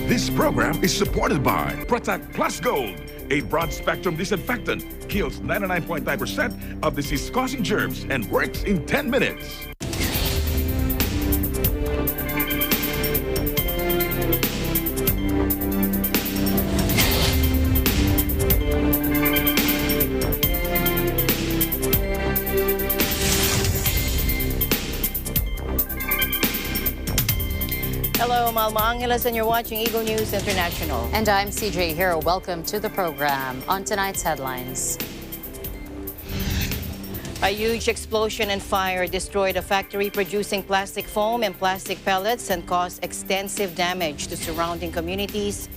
This program is supported by Protect Plus Gold, a broad-spectrum disinfectant, kills 99.9% of disease-causing germs and works in 10 minutes. Hello, I'm Alma Angeles, and you're watching Eagle News International. And I'm CJ Hero. Welcome to the program. On tonight's headlines. A huge explosion and fire destroyed a factory producing plastic foam and plastic pellets and caused extensive damage to surrounding communities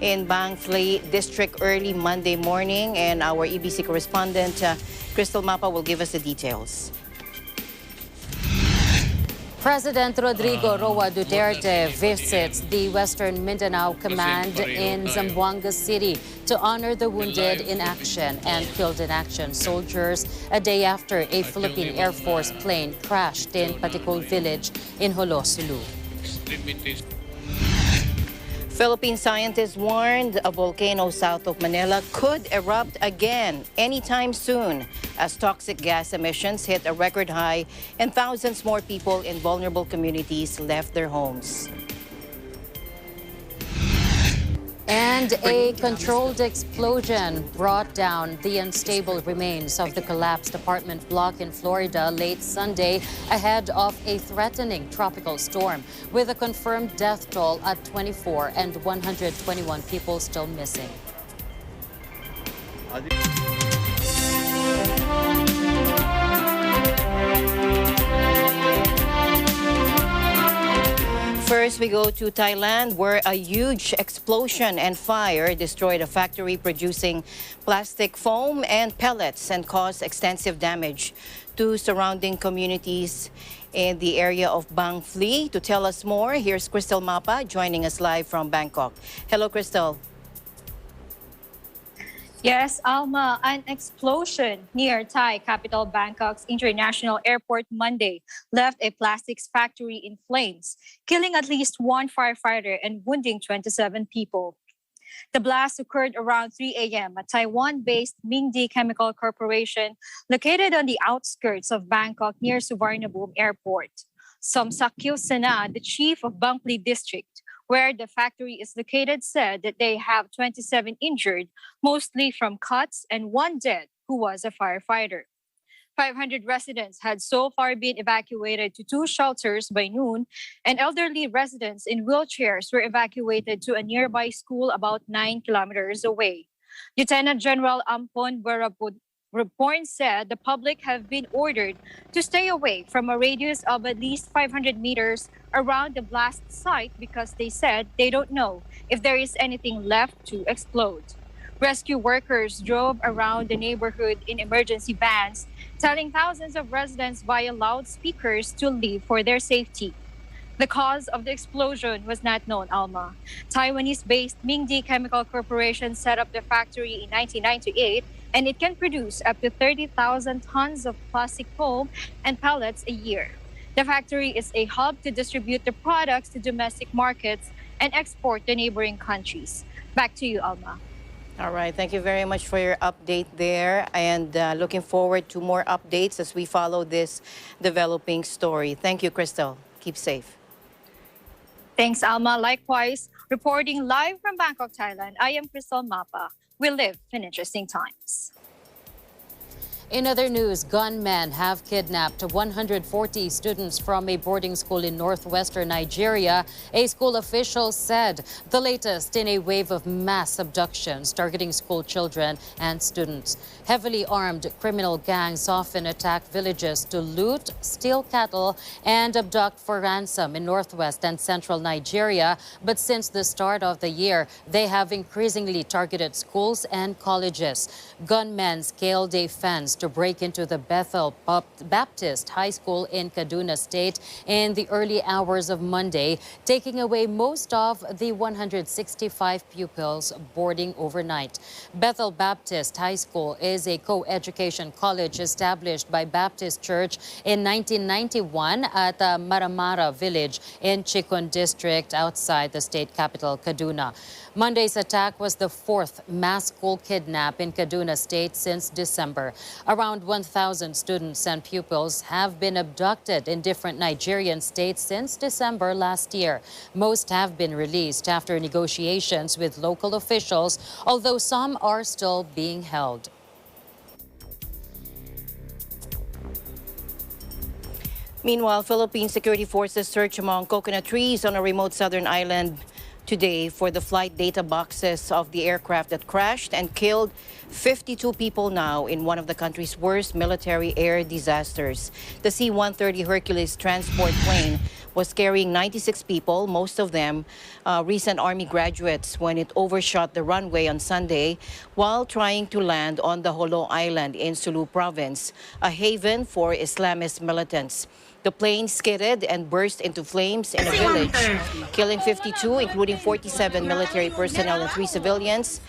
in Bang Phli district early Monday morning. And our EBC correspondent, Crystal Mapa, will give us the details. President Rodrigo Roa Duterte visits the Western Mindanao Command in Zamboanga City to honor the wounded in action and killed in action soldiers a day after a Philippine Air Force plane crashed in Paticol village in Jolo, Sulu. Philippine scientists warned a volcano south of Manila could erupt again anytime soon as toxic gas emissions hit a record high and thousands more people in vulnerable communities left their homes. And a controlled explosion brought down the unstable remains of the collapsed apartment block in Florida late Sunday ahead of a threatening tropical storm, with a confirmed death toll at 24 and 121 people still missing. First, we go to Thailand, where a huge explosion and fire destroyed a factory producing plastic foam and pellets and caused extensive damage to surrounding communities in the area of Bang Phli. To tell us more, here's Crystal Mapa joining us live from Bangkok. Hello, Crystal. Yes, Alma, an explosion near Thai capital Bangkok's International Airport Monday left a plastics factory in flames, killing at least one firefighter and wounding 27 people. The blast occurred around 3 a.m. at Taiwan-based Mingdi Chemical Corporation, located on the outskirts of Bangkok near Suvarnabhumi Airport. Somsakyo Sana, the chief of Bang Phli district, where the factory is located, said that they have 27 injured, mostly from cuts, and one dead, who was a firefighter. 500 residents had so far been evacuated to 2 shelters by noon, and elderly residents in wheelchairs were evacuated to a nearby school about 9 kilometers away. Lieutenant General Ampon Reporn said the public have been ordered to stay away from a radius of at least 500 meters around the blast site because they said they don't know if there is anything left to explode. Rescue workers drove around the neighborhood in emergency vans, telling thousands of residents via loudspeakers to leave for their safety. The cause of the explosion was not known, Alma. Taiwanese-based Mingdi Chemical Corporation set up the factory in 1998, and it can produce up to 30,000 tons of plastic foam and pellets a year. The factory is a hub to distribute the products to domestic markets and export to neighboring countries. Back to you, Alma. All right, thank you very much for your update there, and looking forward to more updates as we follow this developing story. Thank you, Crystal. Keep safe. Thanks, Alma. Likewise, reporting live from Bangkok, Thailand, I am Crystal Mapa. We live in interesting times. In other news, gunmen have kidnapped 140 students from a boarding school in northwestern Nigeria. A school official said the latest in a wave of mass abductions targeting school children and students. Heavily armed criminal gangs often attack villages to loot, steal cattle, and abduct for ransom in northwest and central Nigeria. But since the start of the year, they have increasingly targeted schools and colleges. Gunmen scaled a fence to break into the Bethel Baptist High School in Kaduna State in the early hours of Monday, taking away most of the 165 pupils boarding overnight. Bethel Baptist High School is a co-education college established by Baptist Church in 1991 at Maramara Village in Chikon District outside the state capital, Kaduna. Monday's attack was the fourth mass school kidnap in Kaduna State since December. Around 1,000 students and pupils have been abducted in different Nigerian states since December last year. Most have been released after negotiations with local officials, although some are still being held. Meanwhile, Philippine security forces search among coconut trees on a remote southern island today for the flight data boxes of the aircraft that crashed and killed 52 people now in one of the country's worst military air disasters. The C-130 Hercules transport plane was carrying 96 people, most of them recent Army graduates, when it overshot the runway on Sunday while trying to land on the Holo Island in Sulu province, a haven for Islamist militants. The plane skidded and burst into flames in a village, killing 52, including 47 military personnel and 3 civilians.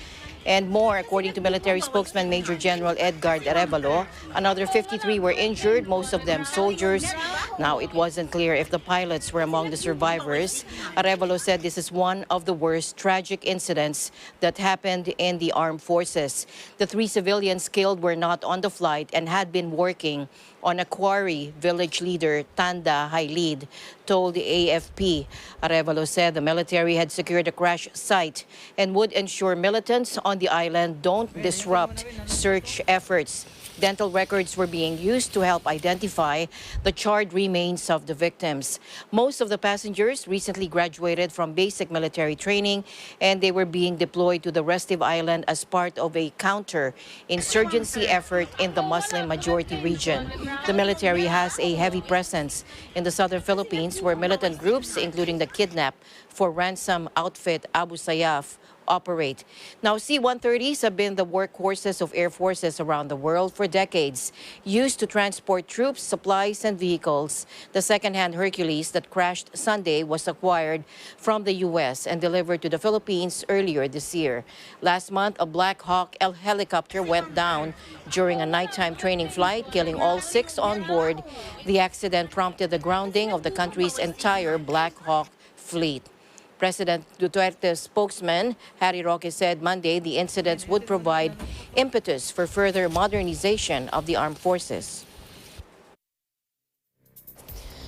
And more, according to military spokesman Major General Edgar Arevalo. Another 53 were injured, most of them soldiers. Now, it wasn't clear if the pilots were among the survivors. Arevalo said this is one of the worst tragic incidents that happened in the armed forces. The 3 civilians killed were not on the flight and had been working on a quarry, village leader Tanda Hailid told the AFP. Arevalo said the military had secured a crash site and would ensure militants on the island don't disrupt search efforts. Dental records were being used to help identify the charred remains of the victims. Most of the passengers recently graduated from basic military training, and they were being deployed to the restive island as part of a counter-insurgency effort in the Muslim-majority region. The military has a heavy presence in the southern Philippines, where militant groups, including the Kidnap for Ransom outfit Abu Sayyaf, operate. Now, C-130s have been the workhorses of air forces around the world for decades, used to transport troops, supplies, and vehicles. The second-hand Hercules that crashed Sunday was acquired from the U.S. and delivered to the Philippines earlier this year. Last month, a Black Hawk helicopter went down during a nighttime training flight, killing all 6 on board. The accident prompted the grounding of the country's entire Black Hawk fleet. President Duterte's spokesman, Harry Roque, said Monday the incidents would provide impetus for further modernization of the armed forces.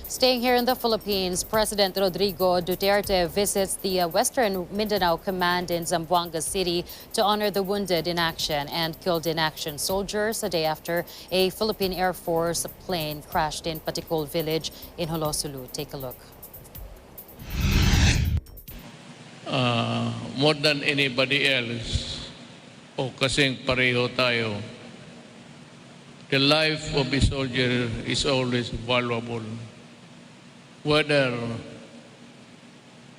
Staying here in the Philippines, President Rodrigo Duterte visits the Western Mindanao Command in Zamboanga City to honor the wounded in action and killed in action soldiers a day after a Philippine Air Force plane crashed in Paticol village in Sulu. Take a look. More than anybody else, o kasing pareho tayo, the life of a soldier is always valuable, whether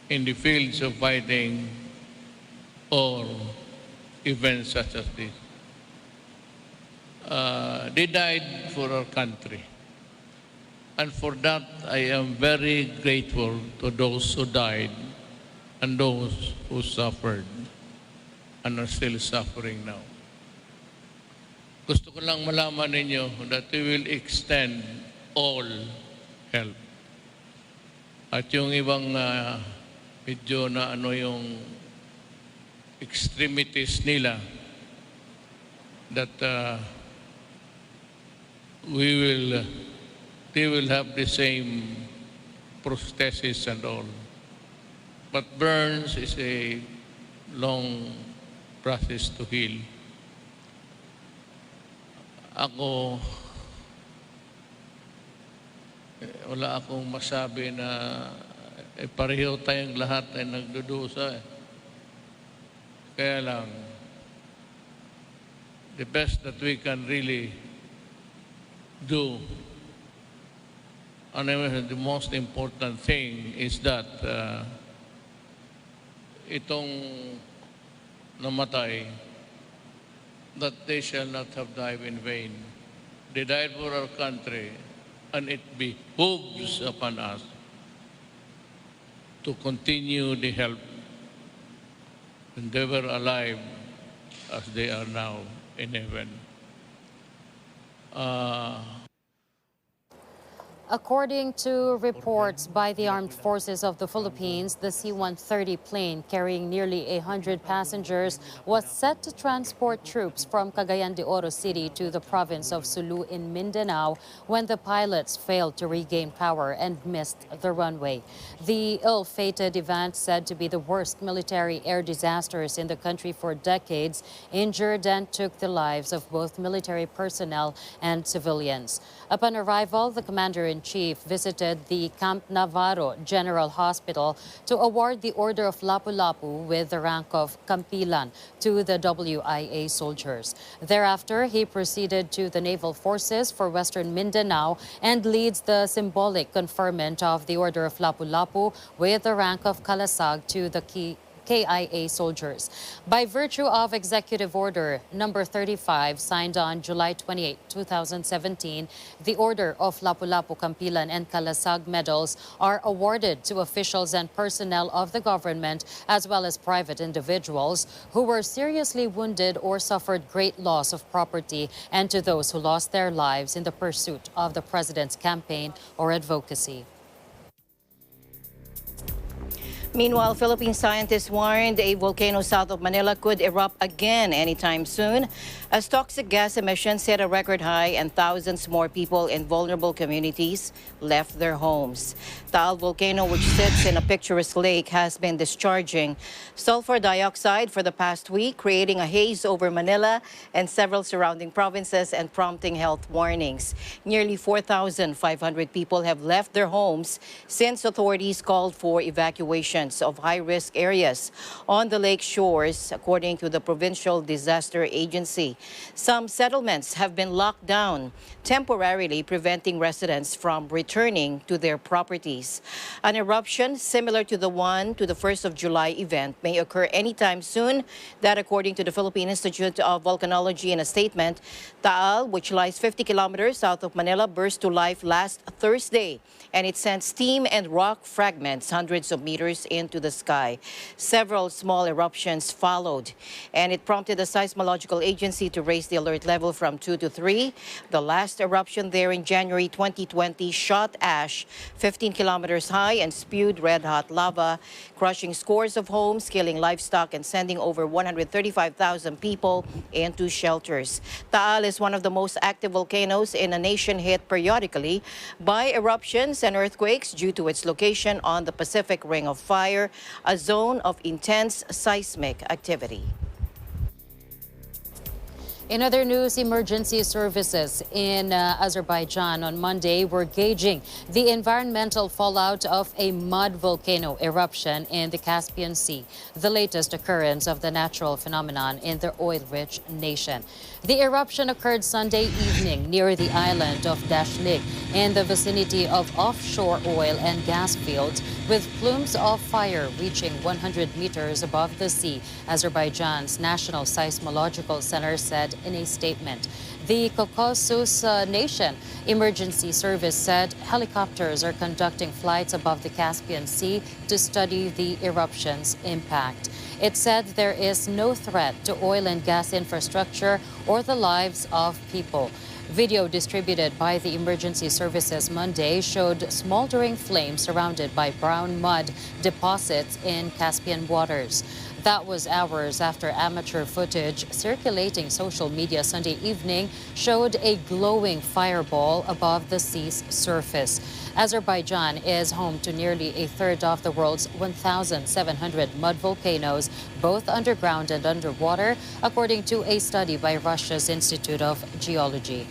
in the fields of fighting or events such as this. They died for our country. And for that, I am very grateful to those who died and those who suffered and are still suffering now. Gusto ko lang malaman ninyo that we will extend all help. At yung ibang medyo na yung extremities nila, that they will have the same prosthesis and all. But burns is a long process to heal. Ako, wala akong masabi na pareho tayong lahat ay nagdudusa. Kaya lang, the best that we can really do, and the most important thing is that itong namatay, that they shall not have died in vain. They died for our country, and it behooves upon us to continue the help when they were alive as they are now in heaven. According to reports by the Armed Forces of the Philippines, the C-130 plane carrying nearly 100 passengers was set to transport troops from Cagayan de Oro City to the province of Sulu in Mindanao when the pilots failed to regain power and missed the runway. The ill-fated event, said to be the worst military air disasters in the country for decades, injured and took the lives of both military personnel and civilians. Upon arrival, the commander-in-chief visited the Camp Navarro General Hospital to award the Order of Lapu-Lapu with the rank of Kampilan to the WIA soldiers. Thereafter, he proceeded to the Naval Forces for Western Mindanao and leads the symbolic conferment of the Order of Lapu-Lapu with the rank of Kalasag to the KIA soldiers. By virtue of Executive Order number 35, signed on July 28, 2017, the Order of Lapu-Lapu, Kampilan, and Kalasag medals are awarded to officials and personnel of the government as well as private individuals who were seriously wounded or suffered great loss of property, and to those who lost their lives in the pursuit of the president's campaign or advocacy. Meanwhile, Philippine scientists warned a volcano south of Manila could erupt again anytime soon, as toxic gas emissions hit a record high and thousands more people in vulnerable communities left their homes. Taal volcano, which sits in a picturesque lake, has been discharging sulfur dioxide for the past week, creating a haze over Manila and several surrounding provinces and prompting health warnings. Nearly 4,500 people have left their homes since authorities called for evacuation of high-risk areas on the lake shores, according to the Provincial Disaster Agency. Some settlements have been locked down, temporarily preventing residents from returning to their properties. An eruption similar to the one to the 1st of July event may occur anytime soon. That, according to the Philippine Institute of Volcanology in a statement. Taal, which lies 50 kilometers south of Manila, burst to life last Thursday, and it sent steam and rock fragments hundreds of meters into the sky. Several small eruptions followed, and it prompted the seismological agency to raise the alert level from 2 to 3. The last eruption there in January 2020 shot ash 15 kilometers high and spewed red-hot lava, crushing scores of homes, killing livestock, and sending over 135,000 people into shelters. Taal is one of the most active volcanoes in a nation hit periodically by eruptions and earthquakes due to its location on the Pacific Ring of Fire, a zone of intense seismic activity. In other news, emergency services in Azerbaijan on Monday were gauging the environmental fallout of a mud volcano eruption in the Caspian Sea, the latest occurrence of the natural phenomenon in the oil-rich nation. The eruption occurred Sunday evening near the island of Dashlik in the vicinity of offshore oil and gas fields, with plumes of fire reaching 100 meters above the sea, Azerbaijan's National Seismological Center said in a statement. The Caucasus Nation Emergency Service said helicopters are conducting flights above the Caspian Sea to study the eruption's impact. It said there is no threat to oil and gas infrastructure or the lives of people. Video distributed by the emergency services Monday showed smoldering flames surrounded by brown mud deposits in Caspian waters. That was hours after amateur footage circulating social media Sunday evening showed a glowing fireball above the sea's surface. Azerbaijan is home to nearly a third of the world's 1,700 mud volcanoes, both underground and underwater, according to a study by Russia's Institute of Geology.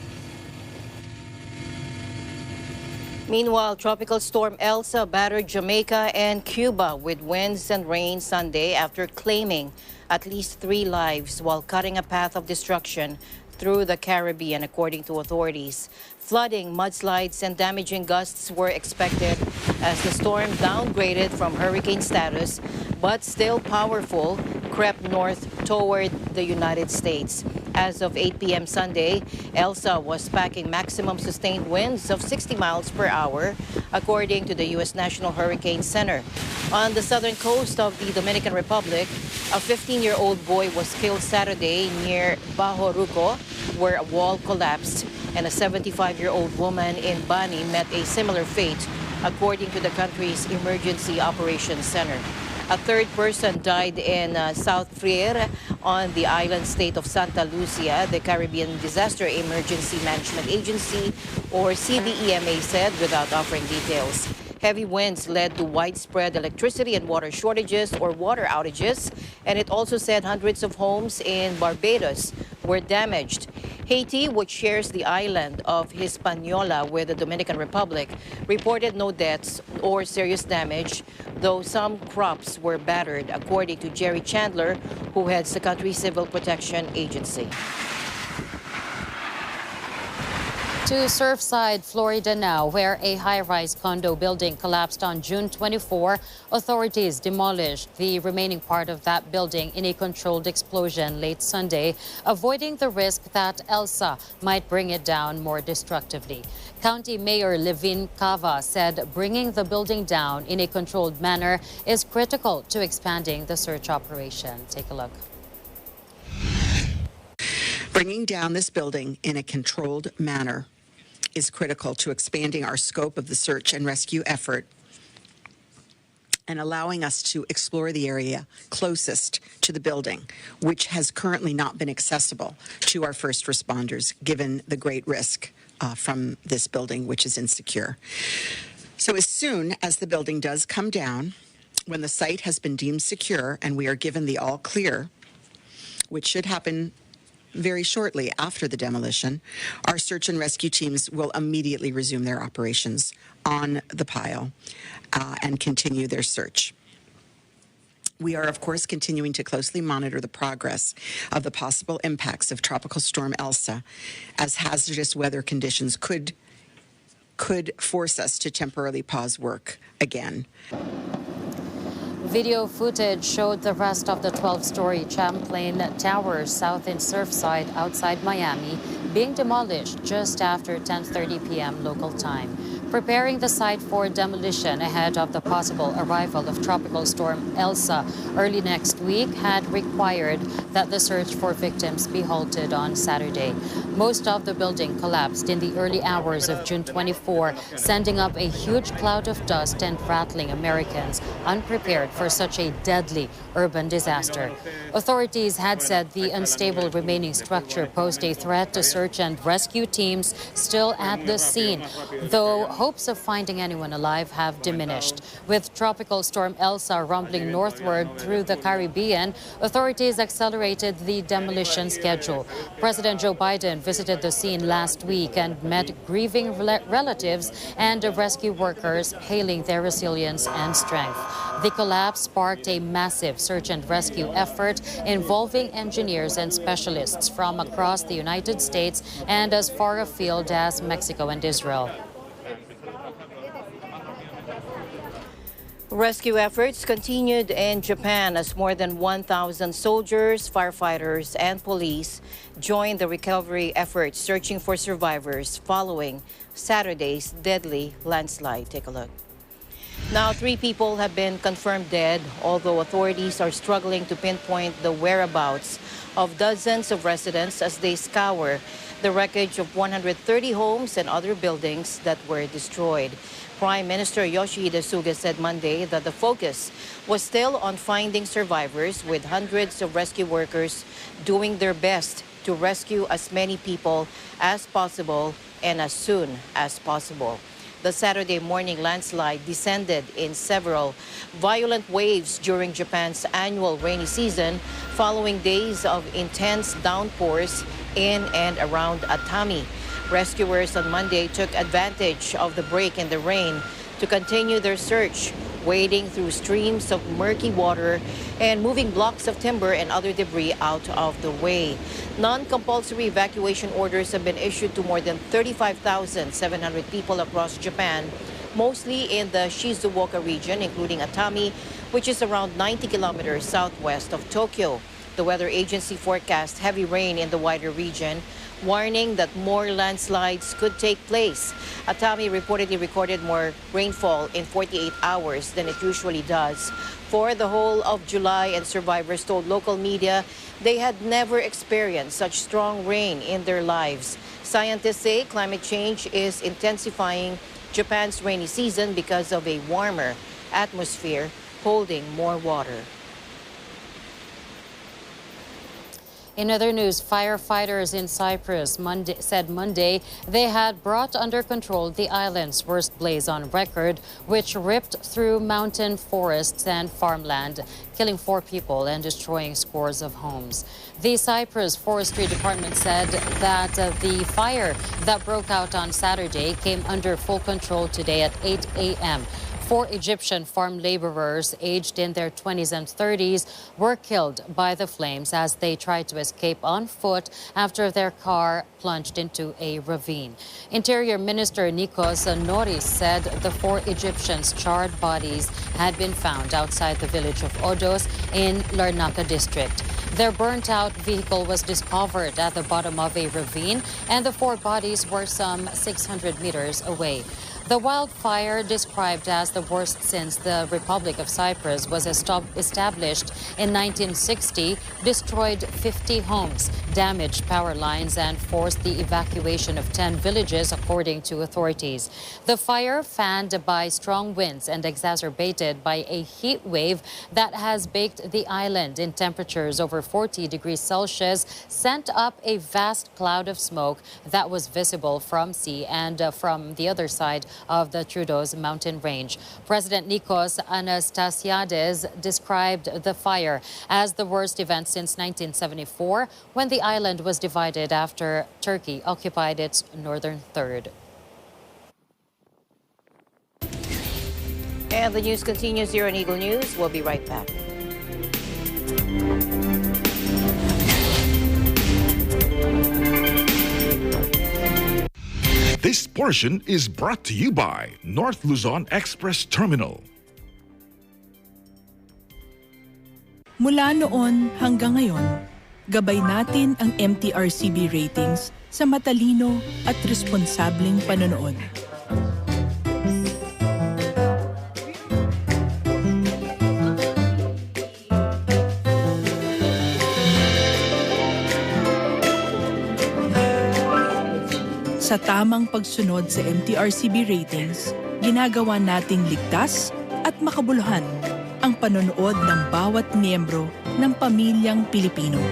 Meanwhile, Tropical Storm Elsa battered Jamaica and Cuba with winds and rain Sunday after claiming at least 3 lives while cutting a path of destruction through the Caribbean, according to authorities. Flooding, mudslides, and damaging gusts were expected as the storm, downgraded from hurricane status but still powerful, crept north toward the United States. As of 8 p.m. Sunday, Elsa was packing maximum sustained winds of 60 miles per hour, according to the U.S. National Hurricane Center. On the southern coast of the Dominican Republic, a 15-year-old boy was killed Saturday near Bajoruco, where a wall collapsed, and a 75-year-old woman in Bani met a similar fate, according to the country's Emergency Operations Center. A third person died in South Freire on the island state of Santa Lucia, the Caribbean Disaster Emergency Management Agency, or CDEMA, said without offering details. Heavy winds led to widespread electricity and water shortages or water outages, and it also said hundreds of homes in Barbados were damaged. Haiti, which shares the island of Hispaniola with the Dominican Republic, reported no deaths or serious damage, though some crops were battered, according to Jerry Chandler, who heads the country's Civil Protection Agency. To Surfside, Florida now, where a high-rise condo building collapsed on June 24. Authorities demolished the remaining part of that building in a controlled explosion late Sunday, avoiding the risk that Elsa might bring it down more destructively. County Mayor Levin Cava said bringing the building down in a controlled manner is critical to expanding the search operation. Take a look. Bringing down this building in a controlled manner is critical to expanding our scope of the search and rescue effort and allowing us to explore the area closest to the building, which has currently not been accessible to our first responders, given the great risk from this building, which is insecure. So as soon as the building does come down, when the site has been deemed secure and we are given the all clear, which should happen very shortly after the demolition, our search and rescue teams will immediately resume their operations on the pile and continue their search. We are, of course, continuing to closely monitor the progress of the possible impacts of Tropical Storm Elsa, as hazardous weather conditions could force us to temporarily pause work again. Video footage showed the rest of the 12-story Champlain Tower south in Surfside outside Miami being demolished just after 10:30 p.m. local time. Preparing the site for demolition ahead of the possible arrival of Tropical Storm Elsa early next week had required that the search for victims be halted on Saturday. Most of the building collapsed in the early hours of June 24, sending up a huge cloud of dust and rattling Americans unprepared for such a deadly urban disaster. Authorities had said the unstable remaining structure posed a threat to search and rescue teams still at the scene, though hopes of finding anyone alive have diminished. With Tropical Storm Elsa rumbling northward through the Caribbean, authorities accelerated the demolition schedule. President Joe Biden visited the scene last week and met grieving relatives and rescue workers, hailing their resilience and strength. The collapse sparked a massive search and rescue effort involving engineers and specialists from across the United States and as far afield as Mexico and Israel. Rescue efforts continued in Japan as more than 1,000 soldiers, firefighters, and police joined the recovery efforts searching for survivors following Saturday's deadly landslide. Take a look. Now, 3 people have been confirmed dead, although authorities are struggling to pinpoint the whereabouts of dozens of residents as they scour the wreckage of 130 homes and other buildings that were destroyed. Prime Minister Yoshihide Suga said Monday that the focus was still on finding survivors, with hundreds of rescue workers doing their best to rescue as many people as possible and as soon as possible. The Saturday morning landslide descended in several violent waves during Japan's annual rainy season, following days of intense downpours in and around Atami. Rescuers on Monday took advantage of the break in the rain to continue their search, wading through streams of murky water and moving blocks of timber and other debris out of the way. Non-compulsory evacuation orders have been issued to more than 35,700 people across Japan, mostly in the Shizuoka region, including Atami, which is around 90 kilometers southwest of Tokyo. The weather agency forecast heavy rain in the wider region, warning that more landslides could take place. Atami reportedly recorded more rainfall in 48 hours than it usually does for the whole of July, and survivors told local media they had never experienced such strong rain in their lives. Scientists say climate change is intensifying Japan's rainy season because of a warmer atmosphere holding more water. In other news, firefighters in Cyprus said Monday they had brought under control the island's worst blaze on record, which ripped through mountain forests and farmland, killing 4 people and destroying scores of homes. The Cyprus Forestry Department said that the fire that broke out on Saturday came under full control today at 8 a.m. 4 Egyptian farm laborers aged in their 20s and 30s were killed by the flames as they tried to escape on foot after their car plunged into a ravine. Interior Minister Nikos Noris said the 4 Egyptians' charred bodies had been found outside the village of Odos in Larnaca district. Their burnt-out vehicle was discovered at the bottom of a ravine, and the 4 bodies were some 600 meters away. The wildfire, described as the worst since the Republic of Cyprus was established in 1960, destroyed 50 homes, damaged power lines, and forced the evacuation of 10 villages, according to authorities. The fire, fanned by strong winds and exacerbated by a heat wave that has baked the island in temperatures over 40 degrees Celsius, sent up a vast cloud of smoke that was visible from sea and from the other side of the Troodos mountain range. President Nikos Anastasiades described the fire as the worst event since 1974, when the island was divided after Turkey occupied its northern third. And the news continues here on Eagle News. We'll be right back. This portion is brought to you by North Luzon Express Terminal. Mula noon hanggang ngayon, gabay natin ang MTRCB ratings sa matalino at responsableng panonood. Sa tamang pagsunod sa MTRCB ratings, ginagawa nating ligtas at makabuluhan ang panonood ng bawat miyembro ng pamilyang Pilipino.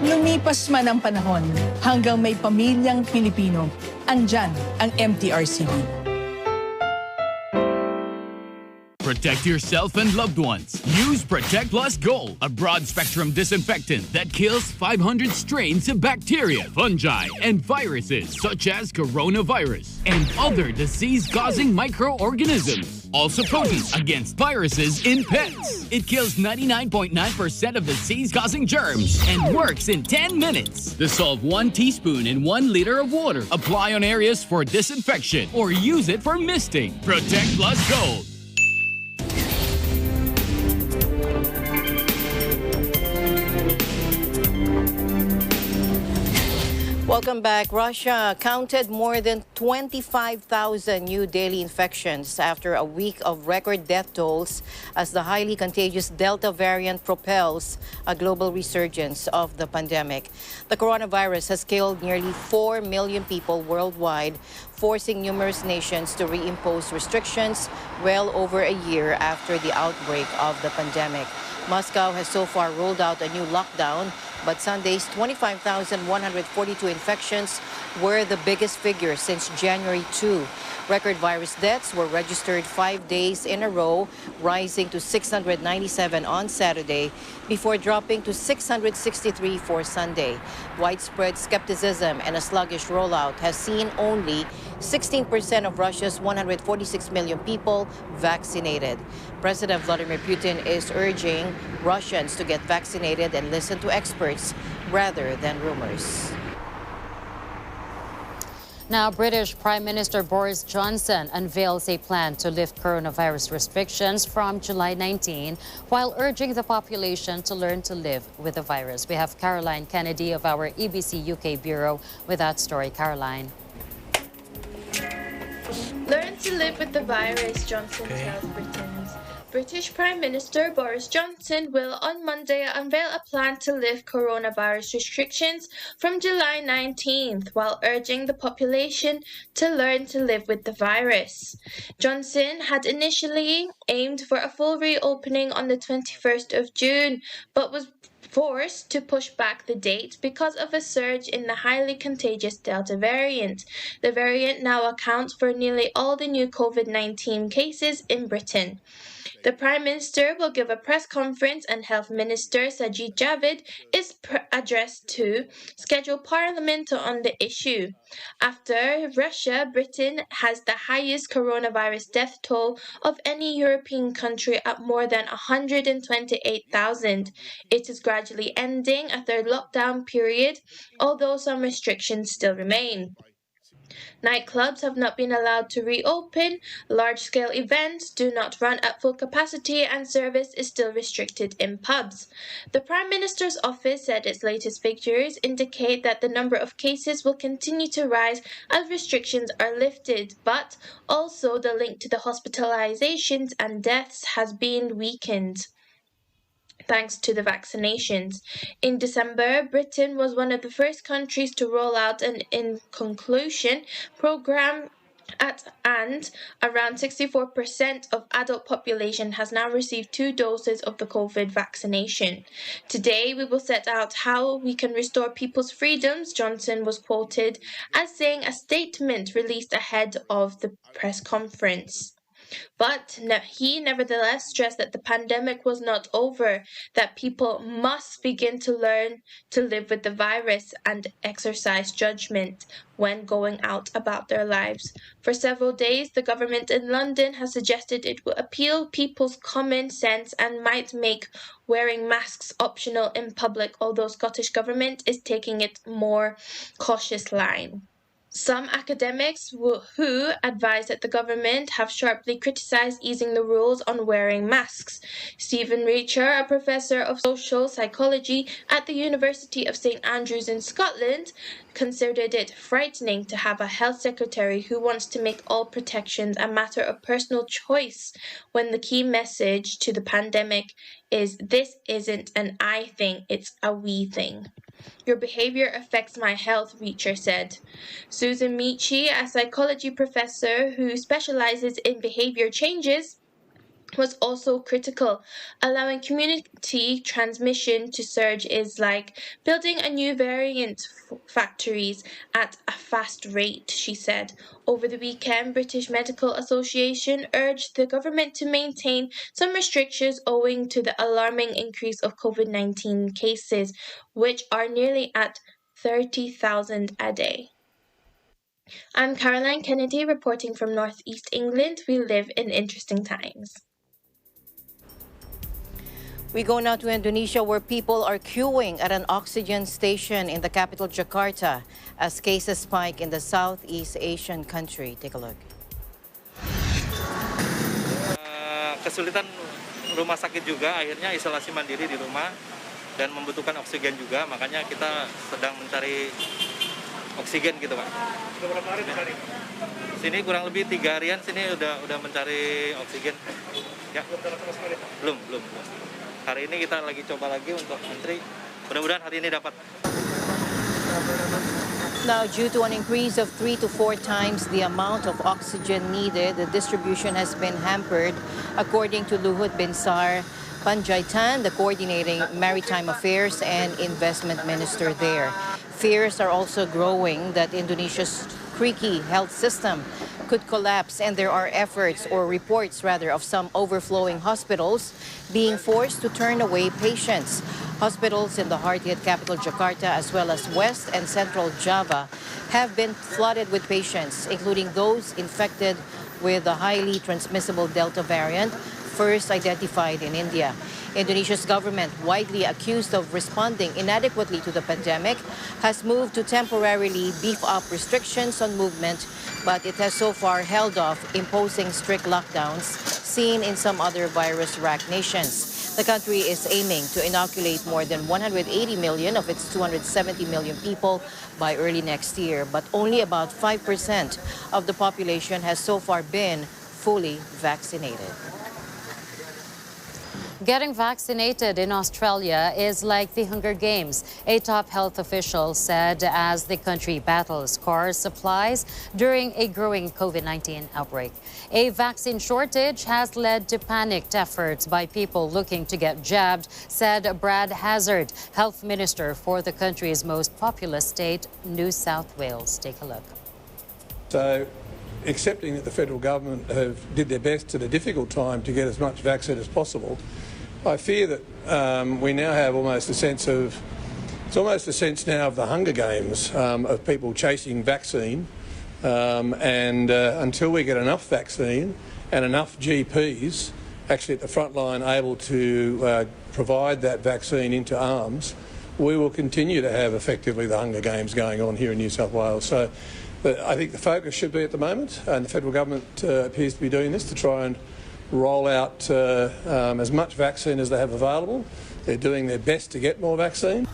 Lumipas man ang panahon, hanggang may pamilyang Pilipino, andyan ang MTRCB. Protect yourself and loved ones. Use Protect Plus Gold, a broad-spectrum disinfectant that kills 500 strains of bacteria, fungi, and viruses such as coronavirus and other disease-causing microorganisms. Also potent against viruses in pets. It kills 99.9% of disease-causing germs and works in 10 minutes. Dissolve 1 teaspoon in 1 liter of water. Apply on areas for disinfection or use it for misting. Protect Plus Gold. Welcome back. Russia counted more than 25,000 new daily infections after a week of record death tolls as the highly contagious Delta variant propels a global resurgence of the pandemic. The coronavirus has killed nearly 4 million people worldwide, forcing numerous nations to reimpose restrictions well over a year after the outbreak of the pandemic. Moscow has so far rolled out a new lockdown, but Sunday's 25,142 infections were the biggest figure since January 2. Record virus deaths were registered 5 days in a row, rising to 697 on Saturday before dropping to 663 for Sunday. Widespread skepticism and a sluggish rollout has seen only 16% of Russia's 146 million people vaccinated. President Vladimir Putin is urging Russians to get vaccinated and listen to experts rather than rumors. Now, British Prime Minister Boris Johnson unveils a plan to lift coronavirus restrictions from July 19, while urging the population to learn to live with the virus. We have Caroline Kennedy of our EBC UK Bureau with that story. Caroline. Learn to live with the virus, Johnson tells Britons. British Prime Minister Boris Johnson will on Monday unveil a plan to lift coronavirus restrictions from July 19th while urging the population to learn to live with the virus. Johnson had initially aimed for a full reopening on the 21st of June, but was forced to push back the date because of a surge in the highly contagious Delta variant. The variant now accounts for nearly all the new COVID-19 cases in Britain. The Prime Minister will give a press conference and Health Minister Sajid Javid is addressed to schedule Parliament on the issue. After Russia, Britain has the highest coronavirus death toll of any European country at more than 128,000. It is gradually ending a third lockdown period, although some restrictions still remain. Nightclubs have not been allowed to reopen, large-scale events do not run at full capacity, and service is still restricted in pubs. The Prime Minister's office said its latest figures indicate that the number of cases will continue to rise as restrictions are lifted, but also the link to the hospitalizations and deaths has been weakened thanks to the vaccinations. In December, Britain was one of the first countries to roll out an in-conclusion program and around 64% of adult population has now received 2 doses of the COVID vaccination. Today, we will set out how we can restore people's freedoms, Johnson was quoted as saying a statement released ahead of the press conference. But he nevertheless stressed that the pandemic was not over, that people must begin to learn to live with the virus and exercise judgment when going out about their lives. For several days, the government in London has suggested it will appeal people's common sense and might make wearing masks optional in public, although Scottish Government is taking it more cautious line. Some academics who advise that the government have sharply criticised easing the rules on wearing masks. Stephen Reacher, a professor of social psychology at the University of St Andrews in Scotland, considered it frightening to have a health secretary who wants to make all protections a matter of personal choice when the key message to the pandemic is this isn't an I thing, it's a we thing. Your behavior affects my health, Reacher said. Susan Michi, a psychology professor who specializes in behavior changes, was also critical. Allowing community transmission to surge is like building a new variant factories at a fast rate, she said. Over the weekend, British Medical Association urged the government to maintain some restrictions owing to the alarming increase of COVID-19 cases, which are nearly at 30,000 a day. I'm Caroline Kennedy reporting from Northeast England. We live in interesting times. We go now to Indonesia, where people are queuing at an oxygen station in the capital, Jakarta, as cases spike in the Southeast Asian country. Take a look. Kesulitan rumah sakit juga, akhirnya isolasi mandiri di rumah dan membutuhkan oksigen juga, makanya kita sedang mencari oksigen gitu, Pak. Berapa hari mencari? Sini kurang lebih 3 harian sini udah mencari oksigen. Ya. Belum dapat sama sekali, Pak? Belum. Hari ini kita lagi coba lagi untuk antri. Mudah-mudahan hari ini dapat. Now, due to an increase of 3 to 4 times the amount of oxygen needed, the distribution has been hampered, according to Luhut Binsar Panjaitan, the coordinating Maritime Affairs and Investment Minister there. Fears are also growing that Indonesia's creaky health system could collapse, and there are reports of some overflowing hospitals being forced to turn away patients. Hospitals in the hard-hit capital Jakarta, as well as West and Central Java, have been flooded with patients, including those infected with the highly transmissible Delta variant, first identified in India. Indonesia's government, widely accused of responding inadequately to the pandemic, has moved to temporarily beef up restrictions on movement, but it has so far held off imposing strict lockdowns seen in some other virus-racked nations. The country is aiming to inoculate more than 180 million of its 270 million people by early next year, but only about 5% of the population has so far been fully vaccinated. Getting vaccinated in Australia is like the Hunger Games, a top health official said as the country battles scarce supplies during a growing COVID-19 outbreak. A vaccine shortage has led to panicked efforts by people looking to get jabbed, said Brad Hazard, health minister for the country's most populous state, New South Wales. Take a look. So, accepting that the federal government did their best at a difficult time to get as much vaccine as possible, I fear that we now have almost a sense of, it's almost a sense now of the Hunger Games, of people chasing vaccine, and until we get enough vaccine and enough GPs actually at the front line able to provide that vaccine into arms, we will continue to have effectively the Hunger Games going on here in New South Wales. So I think the focus should be at the moment, and the federal government appears to be doing this to try and roll out as much vaccine as they have available. They're doing their best to get more vaccine.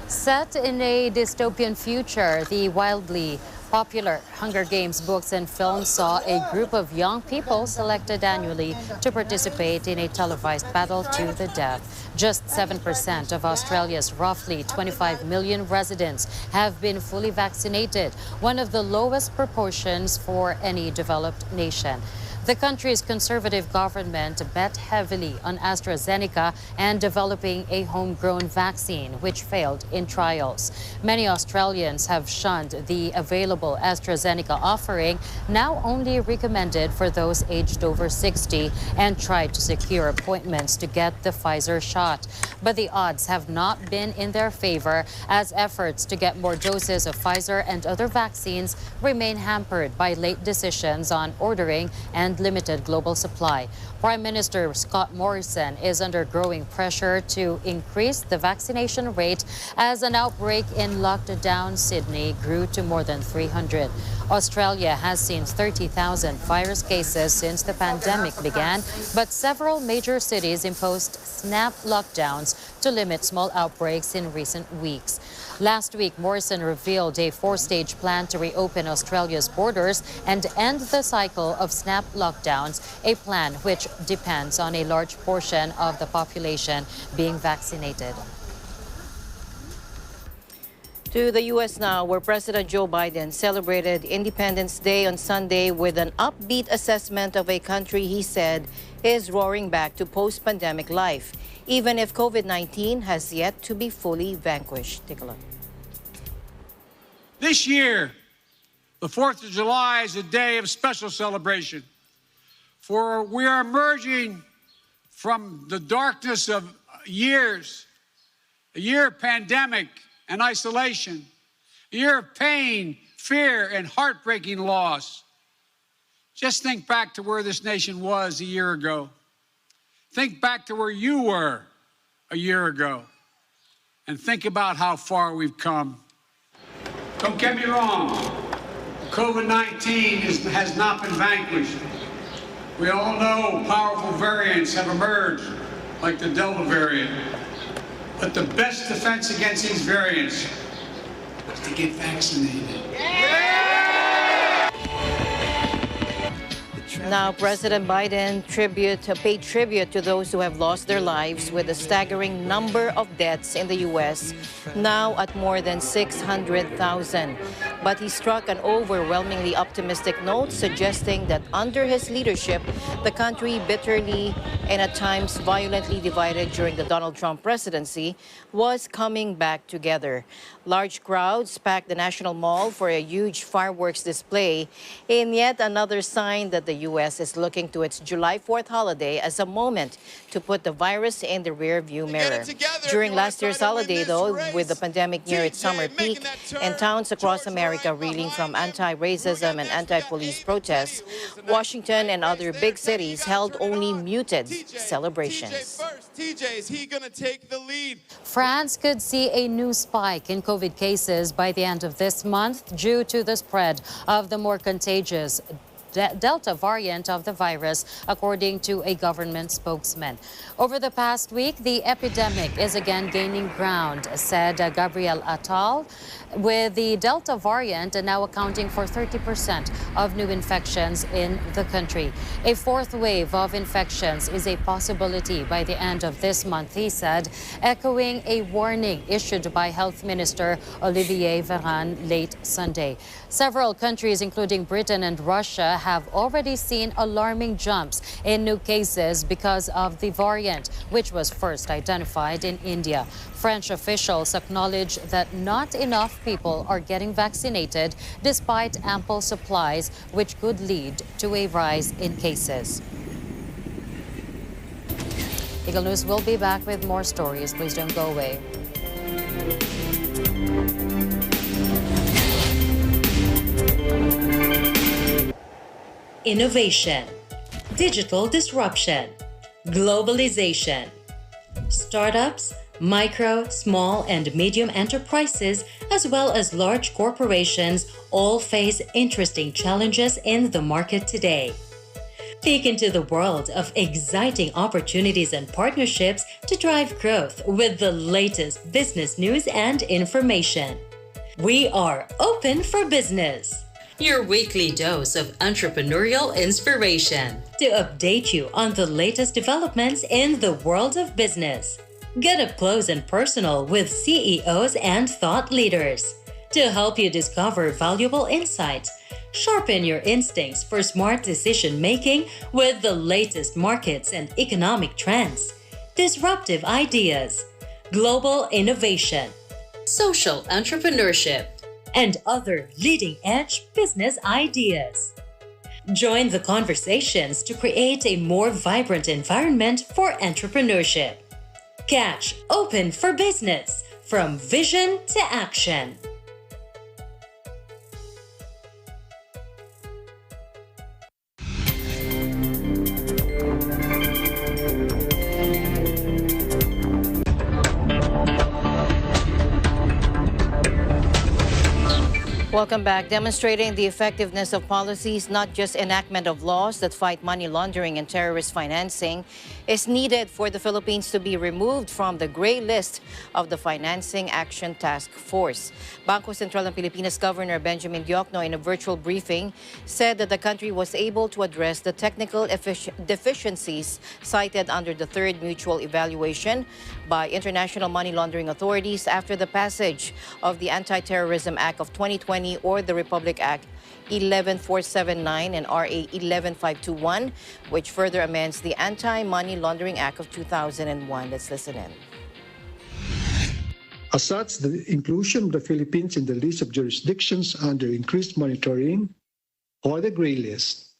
Set in a dystopian future, the wildly popular Hunger Games books and films saw a group of young people selected annually to participate in a televised battle to the death. Just 7% of Australia's roughly 25 million residents have been fully vaccinated, one of the lowest proportions for any developed nation. The country's conservative government bet heavily on AstraZeneca and developing a homegrown vaccine, which failed in trials. Many Australians have shunned the available AstraZeneca offering, now only recommended for those aged over 60, and tried to secure appointments to get the Pfizer shot. But the odds have not been in their favor, as efforts to get more doses of Pfizer and other vaccines remain hampered by late decisions on ordering and limited global supply. Prime Minister Scott Morrison is under growing pressure to increase the vaccination rate as an outbreak in locked-down Sydney grew to more than 300. Australia has seen 30,000 virus cases since the pandemic began, but several major cities imposed snap lockdowns to limit small outbreaks in recent weeks. Last week, Morrison revealed a 4-stage plan to reopen Australia's borders and end the cycle of snap lockdowns, a plan which depends on a large portion of the population being vaccinated. To the U.S. now, where President Joe Biden celebrated Independence Day on Sunday with an upbeat assessment of a country he said is roaring back to post-pandemic life, even if COVID-19 has yet to be fully vanquished. Take a look. This year, the 4th of July is a day of special celebration, for we are emerging from the darkness of years, a year of pandemic and isolation, a year of pain, fear, and heartbreaking loss. Just think back to where this nation was a year ago. Think back to where you were a year ago, and think about how far we've come. Don't get me wrong, COVID-19 has not been vanquished. We all know powerful variants have emerged, like the Delta variant. But the best defense against these variants is to get vaccinated. Now, President Biden paid tribute to those who have lost their lives, with a staggering number of deaths in the U.S. now at more than 600,000. But he struck an overwhelmingly optimistic note, suggesting that under his leadership, the country, bitterly and at times violently divided during the Donald Trump presidency, was coming back together. Large crowds packed the National Mall for a huge fireworks display, in yet another sign that the U.S. is looking to its July 4th holiday as a moment to put the virus in the rearview mirror. During last year's holiday, though, with the pandemic near its summer peak and towns across America America reeling from anti-racism and anti-police protests, Washington and other big cities held only muted celebrations. France could see a new spike in COVID cases by the end of this month due to the spread of the more contagious Delta variant of the virus, according to a government spokesman. Over the past week, the epidemic is again gaining ground, said Gabriel Taal, with the Delta variant now accounting for 30% of new infections in the country. A fourth wave of infections is a possibility by the end of this month, he said, echoing a warning issued by Health Minister Olivier Véran late Sunday. Several countries, including Britain and Russia, have already seen alarming jumps in new cases because of the variant, which was first identified in India. French officials acknowledge that not enough people are getting vaccinated despite ample supplies, which could lead to a rise in cases. Eagle News will be back with more stories. Please don't go away. Innovation, digital disruption, globalization. Startups, micro, small, and medium enterprises, as well as large corporations, all face interesting challenges in the market today. Peek into the world of exciting opportunities and partnerships to drive growth with the latest business news and information. We are open for business. Your weekly dose of entrepreneurial inspiration to update you on the latest developments in the world of business. Get up close and personal with CEOs and thought leaders to help you discover valuable insights. Sharpen your instincts for smart decision-making with the latest markets and economic trends, disruptive ideas, global innovation, social entrepreneurship, and other leading-edge business ideas. Join the conversations to create a more vibrant environment for entrepreneurship. Catch Open for Business, from vision to action. Welcome back. Demonstrating the effectiveness of policies, not just enactment of laws that fight money laundering and terrorist financing, is needed for the Philippines to be removed from the gray list of the Financing Action Task Force. Bangko Sentral ng Pilipinas Governor Benjamin Diokno, in a virtual briefing, said that the country was able to address the technical deficiencies cited under the third mutual evaluation by international money laundering authorities after the passage of the Anti-Terrorism Act of 2020, or the Republic Act 11479 and RA 11521, which further amends the Anti-Money Laundering Act of 2001. Let's listen in. As such, the inclusion of the Philippines in the list of jurisdictions under increased monitoring, or the gray list,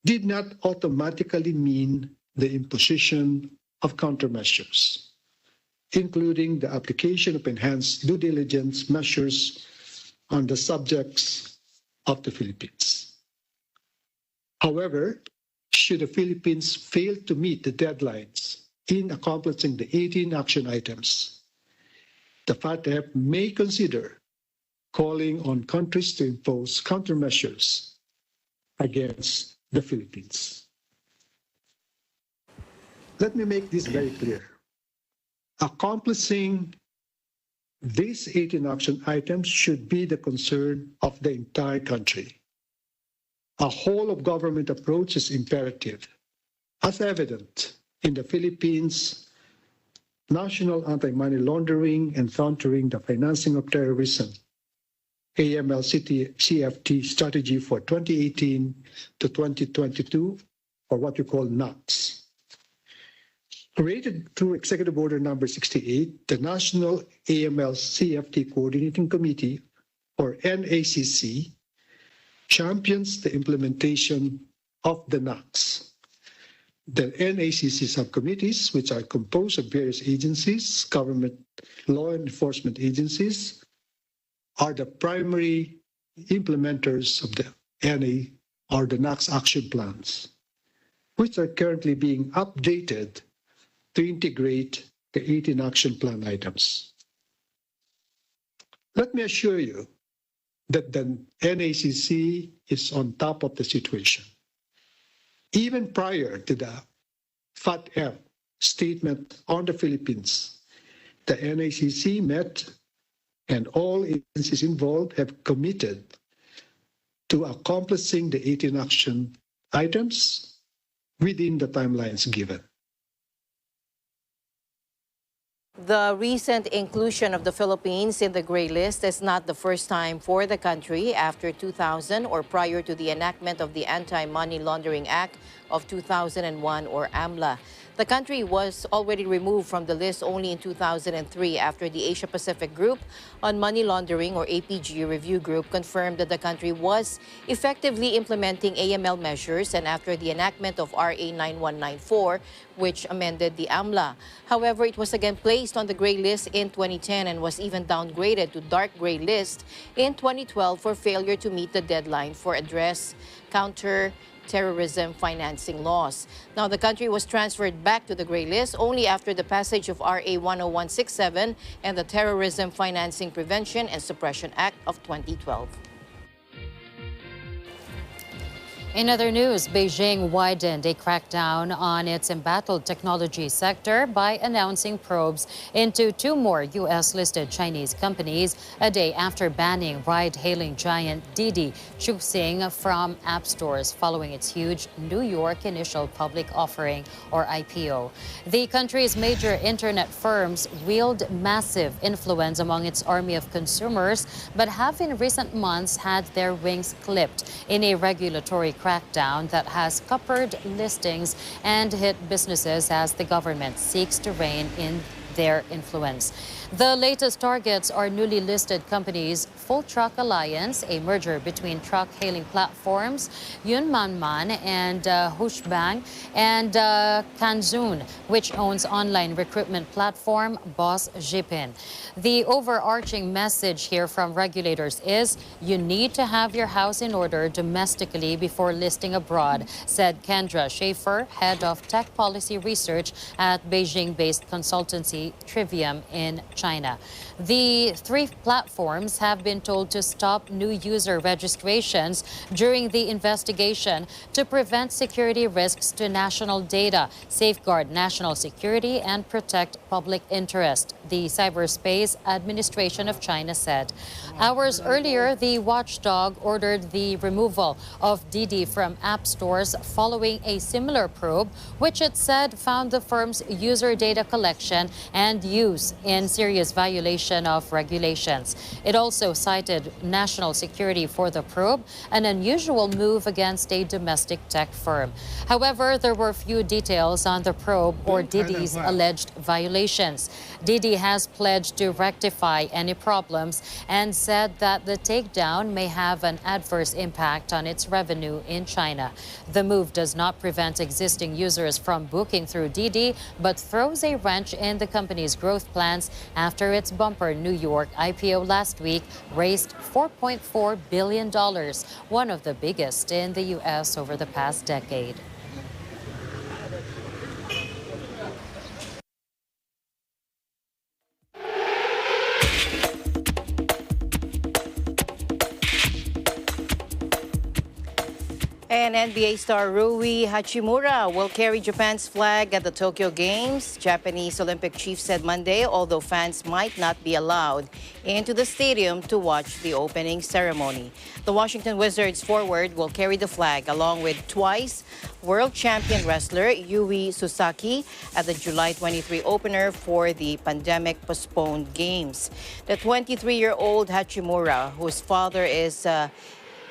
did not automatically mean the imposition of countermeasures, including the application of enhanced due diligence measures on the subjects of the Philippines. However, should the Philippines fail to meet the deadlines in accomplishing the 18 action items, the FATF may consider calling on countries to impose countermeasures against the Philippines. Let me make this very clear. Accomplishing these 18 action items should be the concern of the entire country. A whole-of-government approach is imperative, as evident in the Philippines' National Anti-Money Laundering and Countering the Financing of Terrorism, AML-CFT strategy for 2018 to 2022, or what we call NATS. Created through Executive Order Number 68, the National AML-CFT Coordinating Committee, or NACC, champions the implementation of the NACs. The NACC subcommittees, which are composed of various agencies, government law enforcement agencies, are the primary implementers of the NA or the NACS action plans, which are currently being updated to integrate the 18 action plan items. Let me assure you that the NACC is on top of the situation. Even prior to the FATF statement on the Philippines, the NACC met and all agencies involved have committed to accomplishing the 18 action items within the timelines given. The recent inclusion of the Philippines in the gray list is not the first time for the country. After 2000 or prior to the enactment of the Anti-Money Laundering Act of 2001 or AMLA. The country was already removed from the list only in 2003 after the Asia-Pacific Group on Money Laundering or APG review group confirmed that the country was effectively implementing AML measures and after the enactment of RA 9194, which amended the AMLA. However, it was again placed on the gray list in 2010 and was even downgraded to dark gray list in 2012 for failure to meet the deadline for address counter-terrorism financing laws. Now, the country was transferred back to the gray list only after the passage of RA 10167 and the Terrorism Financing Prevention and Suppression Act of 2012. In other news, Beijing widened a crackdown on its embattled technology sector by announcing probes into 2 more U.S.-listed Chinese companies a day after banning ride-hailing giant Didi Chuxing from app stores following its huge New York initial public offering, or IPO. The country's major internet firms wield massive influence among its army of consumers, but have in recent months had their wings clipped in a regulatory crackdown that has scuppered listings and hit businesses as the government seeks to rein in their influence. The latest targets are newly listed companies Full Truck Alliance, a merger between truck-hailing platforms Yunmanman and Hushbang, and Kanzun, which owns online recruitment platform Boss Jipin. The overarching message here from regulators is you need to have your house in order domestically before listing abroad, said Kendra Schaefer, head of tech policy research at Beijing-based consultancy Trivium in China. The 3 platforms have been told to stop new user registrations during the investigation to prevent security risks to national data, safeguard national security, and protect public interest, the Cyberspace Administration of China said. Hours earlier, the watchdog ordered the removal of Didi from app stores following a similar probe, which it said found the firm's user data collection and use in serious violation of regulations. It also cited national security for the probe, an unusual move against a domestic tech firm. However, there were few details on the probe or Didi's alleged violations. Didi has pledged to rectify any problems and said that the takedown may have an adverse impact on its revenue in China. The move does not prevent existing users from booking through Didi, but throws a wrench in the company's growth plans after its bumper New York IPO last week raised $4.4 billion, one of the biggest in the U.S. over the past decade. And NBA star Rui Hachimura will carry Japan's flag at the Tokyo Games. Japanese Olympic chief said Monday, although fans might not be allowed into the stadium to watch the opening ceremony. The Washington Wizards forward will carry the flag along with twice world champion wrestler Yui Sasaki at the July 23 opener for the pandemic-postponed games. The 23-year-old Hachimura, whose father is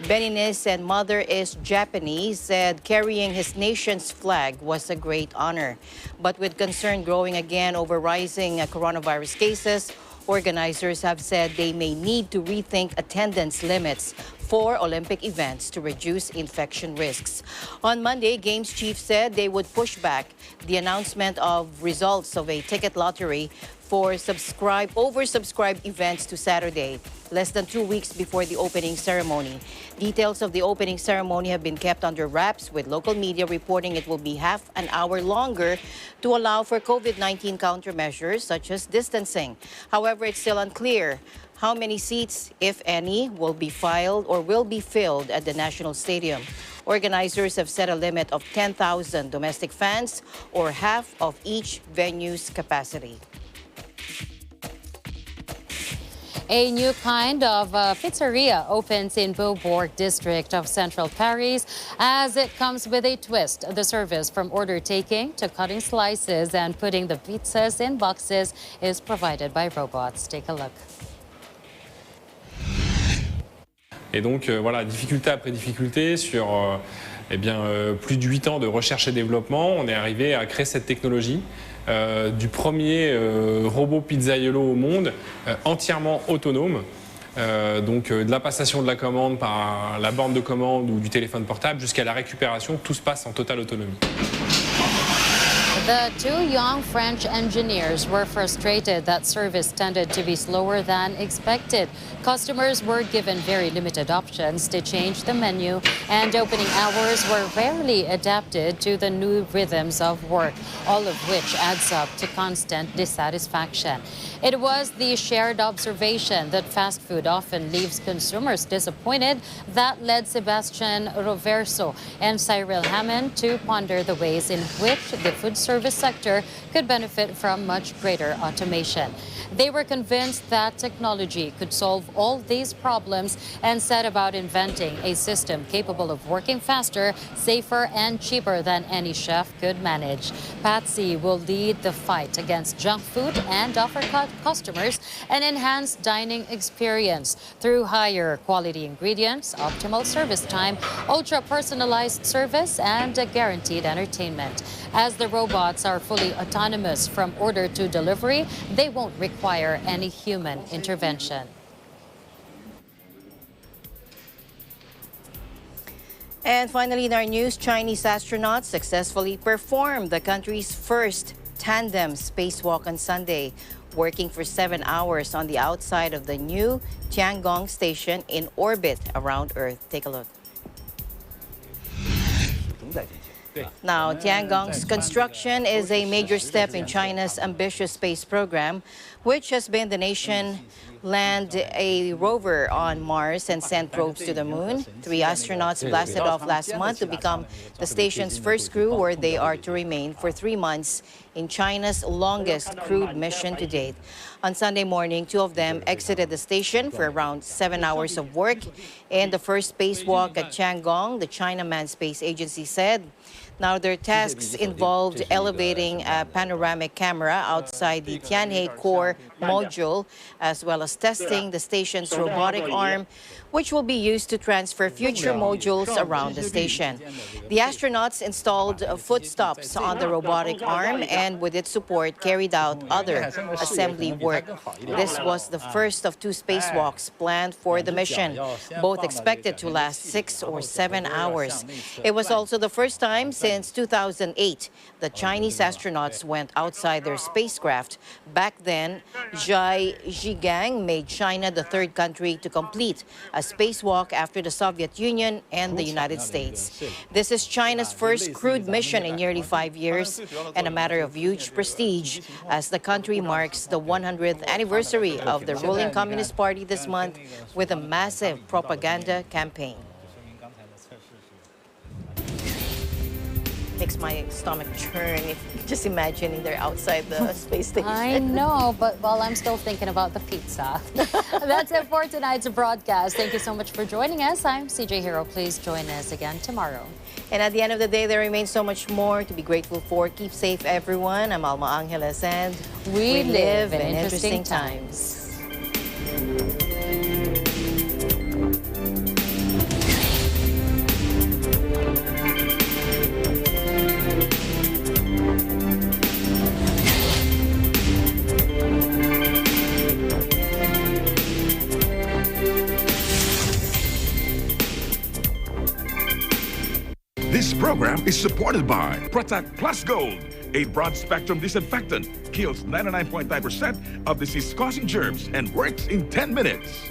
Beninese and mother is Japanese, said carrying his nation's flag was a great honor. But with concern growing again over rising coronavirus cases, organizers have said they may need to rethink attendance limits for Olympic events to reduce infection risks. On Monday, Games chief said they would push back the announcement of results of a ticket lottery for oversubscribed events to Saturday. less than 2 weeks before the opening ceremony. Details of the opening ceremony have been kept under wraps, with local media reporting it will be half an hour longer to allow for COVID-19 countermeasures such as distancing. However, it's still unclear how many seats, if any, will be filled at the National Stadium. Organizers have set a limit of 10,000 domestic fans, or half of each venue's capacity. A new kind of pizzeria opens in Beaubourg district of central Paris, as it comes with a twist. The service from order taking to cutting slices and putting the pizzas in boxes is provided by robots. Take a look. Et donc voilà, difficulté après difficulté sur plus de 8 ans de recherche et développement, on est arrivé à créer cette technologie du premier robot pizzaiolo au monde, entièrement autonome. Donc de la passation de la commande par la borne de commande ou du téléphone portable jusqu'à la récupération, tout se passe en totale autonomie. The two young French engineers were frustrated that service tended to be slower than expected. Customers were given very limited options to change the menu, and opening hours were rarely adapted to the new rhythms of work, all of which adds up to constant dissatisfaction. It was the shared observation that fast food often leaves consumers disappointed that led Sebastian Roverso and Cyril Hammond to ponder the ways in which the food service sector could benefit from much greater automation. They were convinced that technology could solve all these problems and set about inventing a system capable of working faster, safer, and cheaper than any chef could manage. Patsy will lead the fight against junk food and offer customers an enhanced dining experience through higher quality ingredients, optimal service time, ultra-personalized service, and guaranteed entertainment. As the robots are fully autonomous from order to delivery, they won't require any human intervention. And finally, in our news, Chinese astronauts successfully performed the country's first tandem spacewalk on Sunday, working for 7 hours on the outside of the new Tiangong station in orbit around Earth. Take a look. Now, Tiangong's construction is a major step in China's ambitious space program, which has been the nation land a rover on Mars and sent probes to the moon. 3 astronauts blasted off last month to become the station's first crew, where they are to remain for 3 months in China's longest crewed mission to date. On Sunday morning, 2 of them exited the station for around 7 hours of work in the first spacewalk at Tiangong, the China Manned Space Agency said. Now, their tasks involved elevating a panoramic camera outside the Tianhe core module, as well as testing the station's robotic arm, which will be used to transfer future modules around the station. The astronauts installed foot stops on the robotic arm and, with its support, carried out other assembly work. This was the first of 2 spacewalks planned for the mission, both expected to last 6 or 7 hours. It was also the first time since 2008 that Chinese astronauts went outside their spacecraft. Back then, Zhai Zhigang made China the 3rd country to complete a spacewalk after the Soviet Union and the United States. This is China's first crewed mission in nearly 5 years, and a matter of huge prestige as the country marks the 100th anniversary of the ruling Communist Party this month with a massive propaganda campaign. Makes my stomach churn just imagining they're outside the space station. I know, but well, I'm still thinking about the pizza. That's it for tonight's broadcast. Thank you so much for joining us. I'm CJ Hero. Please join us again tomorrow. And at the end of the day, there remains so much more to be grateful for. Keep safe, everyone. I'm Alma Angeles, and we live in interesting times. This program is supported by Protect Plus Gold, a broad-spectrum disinfectant, kills 99.9% of disease-causing germs and works in 10 minutes.